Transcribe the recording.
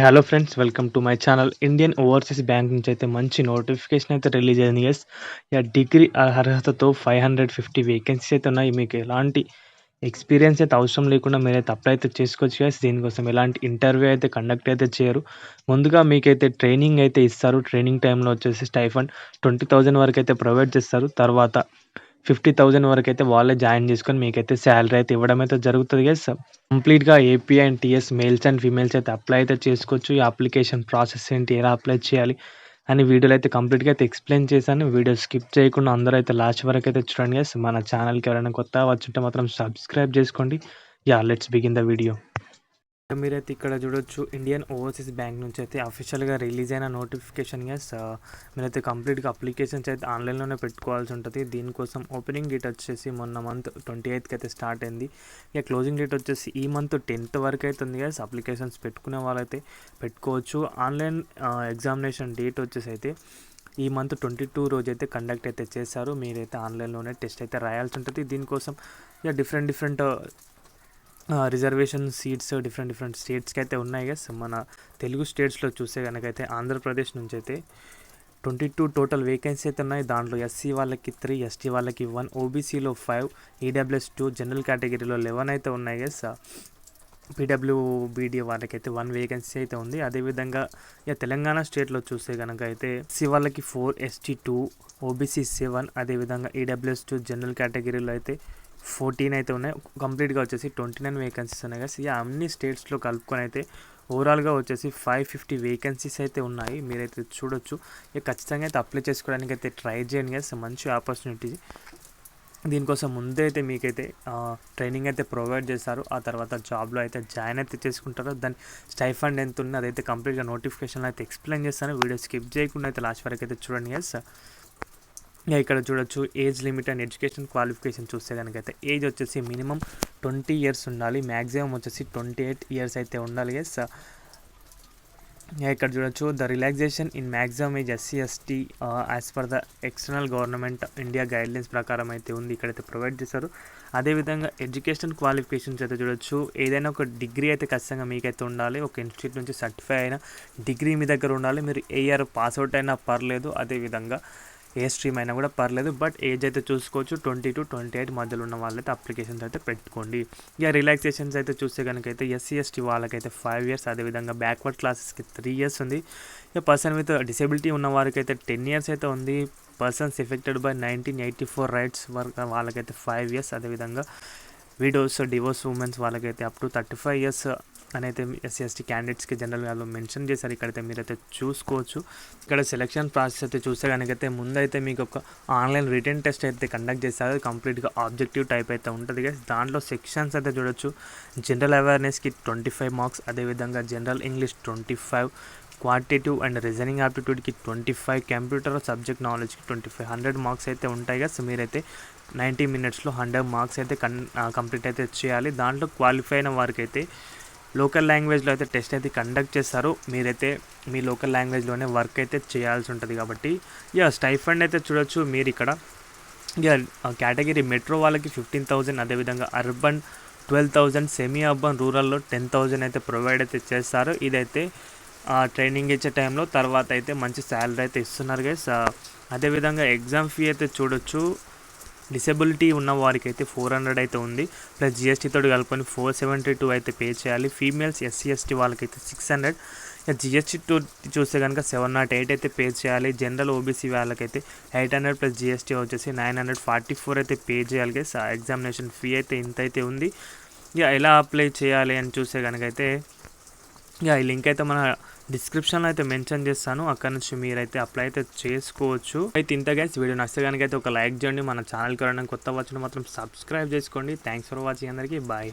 Hello friends, welcome to my channel. Indian overseas bank నుంచి అయితే మంచి నోటిఫికేషన్ అయితే రిలీజ్ అయింది. ఎస్, డిగ్రీ అర్హతతో 550 వేకెన్సీస్ అయితే ఉన్నాయి. మీకు ఎలాంటి ఎక్స్పీరియన్స్ అయితే అవసరం లేకుండా మీరైతే అప్లై అయితే చేసుకోవచ్చు. ఎస్, దీనికోసం ఎలాంటి ఇంటర్వ్యూ అయితే కండక్ట్ అయితే చేయరు. ముందుగా మీకైతే ట్రైనింగ్ అయితే ఇస్తారు. ట్రైనింగ్ టైంలో వచ్చేసి స్టైఫండ్ 20,000 వరకు అయితే ప్రొవైడ్ చేస్తారు. తర్వాత 50,000 వరకు అయితే వాళ్ళే జాయిన్ చేసుకొని మీకైతే శాలరీ అయితే ఇవ్వడం అయితే జరుగుతుంది. ఎస్, కంప్లీట్‌గా AP and TS males and females అయితే అప్లై అయితే చేసుకోవచ్చు. ఈ అప్లికేషన్ ప్రాసెస్ ఏంటి, ఎలా అప్లై చేయాలి అని వీడియోలో అయితే కంప్లీట్‌గా అయితే ఎక్స్‌ప్లెయిన్ చేశాను. వీడియో స్కిప్ చేయకుండా అందరూ అయితే లాస్ట్ వరకు అయితే చూడండి. గైస్, మన ఛానల్‌కి ఎవరైనా కొత్తగా వచ్చుంటే మాత్రం సబ్స్క్రైబ్ చేసుకోండి. Let's begin the video. మీరైతే ఇక్కడ చూడొచ్చు, ఇండియన్ ఓవర్సీస్ బ్యాంక్ నుంచి అయితే అఫీషియల్గా రిలీజ్ అయిన నోటిఫికేషన్. ఎస్, మీరైతే కంప్లీట్గా అప్లికేషన్స్ అయితే ఆన్లైన్లోనే పెట్టుకోవాల్సి ఉంటుంది. దీనికోసం ఓపెనింగ్ డేట్ వచ్చేసి మొన్న మంత్ 28th అయితే స్టార్ట్ అయింది. క్లోజింగ్ డేట్ వచ్చేసి ఈ మంత్ 10th వరకు అయితే ఉంది. ఎస్, అప్లికేషన్స్ పెట్టుకునే వాళ్ళైతే పెట్టుకోవచ్చు. ఆన్లైన్ ఎగ్జామినేషన్ డేట్ వచ్చేసి అయితే ఈ మంత్ 22 రోజు అయితే కండక్ట్ అయితే చేశారు. మీరైతే ఆన్లైన్లోనే టెస్ట్ అయితే రాయాల్సి ఉంటుంది. దీనికోసం డిఫరెంట్ రిజర్వేషన్ సీట్స్ డిఫరెంట్ స్టేట్స్కి అయితే ఉన్నాయి. గస్, మన తెలుగు స్టేట్స్లో చూస్తే కనుక అయితే ఆంధ్రప్రదేశ్ నుంచి అయితే 22 టోటల్ వేకెన్సీ అయితే ఉన్నాయి. దాంట్లో ఎస్సీ వాళ్ళకి 3, ఎస్టీ వాళ్ళకి 1, ఓబీసీలో 5, ఈడబ్ల్యూఎస్ 2, జనరల్ కేటగిరీలో 11 అయితే ఉన్నాయి. గస్, పీడబ్ల్యూబీడీ వాళ్ళకైతే 1 వేకెన్సీ అయితే ఉంది. అదేవిధంగా తెలంగాణ స్టేట్లో చూస్తే కనుక అయితే ఎస్సీ వాళ్ళకి 4, ఎస్టీ 2, ఓబీసీ 7, అదేవిధంగా ఈడబ్ల్యూఎస్ 2 జనరల్ కేటగిరీలో అయితే 14 అయితే ఉన్నాయి. కంప్లీట్గా వచ్చేసి 29 వేకెన్సీస్ ఉన్నాయి. కదా, అన్ని స్టేట్స్లో కలుపుకొని అయితే ఓవరాల్గా వచ్చేసి 550 వేకెన్సీస్ అయితే ఉన్నాయి. మీరైతే చూడొచ్చు. ఖచ్చితంగా అయితే అప్లై చేసుకోవడానికి అయితే ట్రై చేయండి. కదా, మంచి ఆపర్చునిటీ. దీనికోసం ముందే అయితే మీకైతే ట్రైనింగ్ అయితే ప్రొవైడ్ చేస్తారు. ఆ తర్వాత జాబ్లో అయితే జాయిన్ అయితే చేసుకుంటారు. దాని స్టైఫండ్ ఎంత ఉంది అదైతే కంప్లీట్గా నోటిఫికేషన్లో అయితే ఎక్స్ప్లెయిన్ చేస్తాను. వీడియో స్కిప్ చేయకుండా అయితే లాస్ట్ వరకు అయితే చూడండి. ఎస్, ఇక్కడ చూడొచ్చు, age limit and education qualification చూస్తే కనుక అయితే ఏజ్ వచ్చేసి మినిమం 20 years ఉండాలి. మ్యాక్సిమం వచ్చేసి 28 years అయితే ఉండాలి. ఎస్, ఇక్కడ చూడొచ్చు, the relaxation in maximum age SC ST as per the external government India guidelines ప్రకారం అయితే ఉంది. ఇక్కడైతే ప్రొవైడ్ చేశారు. అదేవిధంగా ఎడ్యుకేషన్ క్వాలిఫికేషన్స్ అయితే చూడొచ్చు, ఏదైనా ఒక డిగ్రీ అయితే ఖచ్చితంగా మీకైతే ఉండాలి. ఒక ఇన్స్టిట్యూట్ నుంచి సర్టిఫై అయిన డిగ్రీ మీ దగ్గర ఉండాలి. మీరు ఏ ఇయర్ పాస్అవుట్ అయినా పర్లేదు. అదేవిధంగా ఏ స్ట్రీమ్ అయినా కూడా పర్లేదు. బట్ ఏజ్ అయితే చూసుకోవచ్చు, 20 to 28 మధ్యలో ఉన్న వాళ్ళైతే అప్లికేషన్స్ అయితే పెట్టుకోండి. రిలాక్సేషన్స్ అయితే చూస్తే కనుక అయితే ఎస్సీ ఎస్టీ వాళ్ళకైతే 5 years, అదేవిధంగా బ్యాక్వర్డ్ క్లాసెస్కి 3 years ఉంది. పర్సన్ విత్ డిసేబిలిటీ ఉన్న వారికి అయితే 10 years అయితే ఉంది. పర్సన్స్ ఎఫెక్టెడ్ బై 1984 రైట్స్ వాళ్ళకైతే 5 years, అదేవిధంగా విడోస్ డివోర్స్ ఉమెన్స్ వాళ్ళకైతే అప్ టు 35 years అని అయితే ఎస్సీ ఎస్టీ క్యాండిడేట్స్కి జనరల్గా మెన్షన్ చేశారు. ఇక్కడైతే మీరైతే చూసుకోవచ్చు. ఇక్కడ సెలెక్షన్ ప్రాసెస్ అయితే చూస్తే కనుకైతే ముందైతే మీకు ఒక ఆన్లైన్ రిటర్న్ టెస్ట్ అయితే కండక్ట్ చేస్తారు. కంప్లీట్గా ఆబ్జెక్టివ్ టైప్ అయితే ఉంటుంది. దాంట్లో సెక్షన్స్ అయితే చూడొచ్చు. జనరల్ అవేర్నెస్కి 25 marks, అదేవిధంగా general English 25, quantitative and reasoning ఆప్టిట్యూడ్కి 25, కంప్యూటర్ సబ్జెక్ట్ నాలెడ్జ్కి 25, 100 marks అయితే ఉంటాయి. సో మీరైతే 90 minutesలో 100 marks అయితే కంప్లీట్ అయితే చేయాలి. దాంట్లో క్వాలిఫై అయిన వారికి అయితే లోకల్ లాంగ్వేజ్లో అయితే టెస్ట్ అయితే కండక్ట్ చేస్తారు. మీరైతే మీ లోకల్ లాంగ్వేజ్లోనే వర్క్ అయితే చేయాల్సి ఉంటుంది. కాబట్టి స్టైఫండ్ అయితే చూడొచ్చు. మీరు ఇక్కడ కేటగిరీ మెట్రో వాళ్ళకి 15,000, అదేవిధంగా అర్బన్ 12,000, సెమీ అర్బన్ రూరల్లో 10,000 అయితే ప్రొవైడ్ అయితే చేస్తారు. ఇదైతే ట్రైనింగ్ ఇచ్చే టైంలో. తర్వాత అయితే మంచి శాలరీ అయితే ఇస్తున్నారు. గైస్, అదేవిధంగా ఎగ్జామ్ ఫీ అయితే చూడొచ్చు. డిసేబిలిటీ ఉన్న వారికి అయితే 400 అయితే ఉంది. ప్లస్ జిఎస్టీతో కలుపుకొని 472 అయితే పే చేయాలి. ఫీమేల్స్ ఎస్సీ ఎస్టీ వాళ్ళకైతే 600. జిఎస్టీతో చూస్తే కనుక 708 అయితే పే చేయాలి. జనరల్ ఓబీసీ వాళ్ళకైతే 800 ప్లస్ జిఎస్టీ వచ్చేసి 944 అయితే పే చేయాలి. గైస్, ఎగ్జామినేషన్ ఫీ అయితే ఇంత అయితే ఉంది. ఎలా అప్లై చేయాలి అని చూస్తే కనుక అయితే ఈ లింక్ అయితే మన డిస్క్రిప్షన్లో అయితే మెన్షన్ చేస్తాను. అక్కడ నుంచి మీరైతే అప్లై అయితే చేసుకోవచ్చు. అయితే ఇంత గైస్, వీడియో నచ్చితే కనుక అయితే ఒక లైక్ చేయండి. మన ఛానల్కి ఎవరైనా కొత్త వచ్చిన మాత్రం సబ్స్క్రైబ్ చేసుకోండి. Thanks for watching. అందరికీ బాయ్.